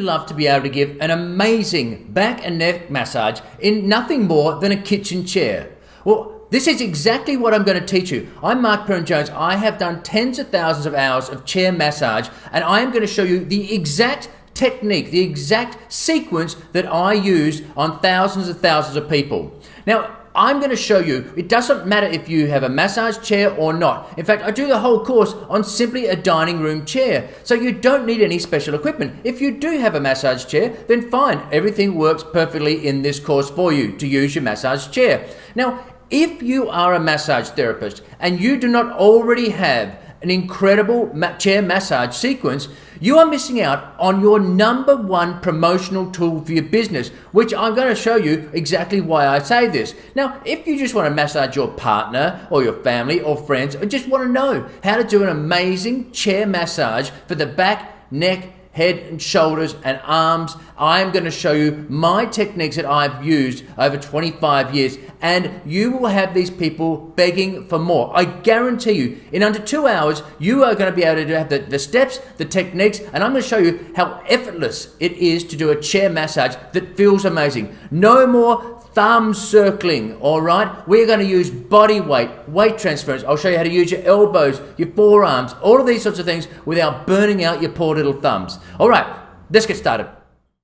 love to be able to give an amazing back and neck massage in nothing more than a kitchen chair? Well, this is exactly what I'm going to teach you. I'm Mark Perren-Jones. I have done tens of thousands of hours of chair massage, and I am going to show you the exact technique, the exact sequence that I use on thousands and thousands of people. Now, I'm going to show you, it doesn't matter if you have a massage chair or not. In fact, I do the whole course on simply a dining room chair. So you don't need any special equipment. If you do have a massage chair, then fine. Everything works perfectly in this course for you to use your massage chair. Now, if you are a massage therapist and you do not already have an incredible chair massage sequence, you are missing out on your number one promotional tool for your business, which I'm going to show you exactly why I say this. Now, if you just want to massage your partner or your family or friends, or just want to know how to do an amazing chair massage for the back, neck, head and shoulders and arms, I'm going to show you my techniques that I've used over 25 years, and you will have these people begging for more. I guarantee you, in under 2 hours, you are going to be able to have the steps, the techniques, and I'm going to show you how effortless it is to do a chair massage that feels amazing. No more thumb circling, all right? We're going to use body weight, weight transference. I'll show you how to use your elbows, your forearms, all of these sorts of things without burning out your poor little thumbs. All right, let's get started.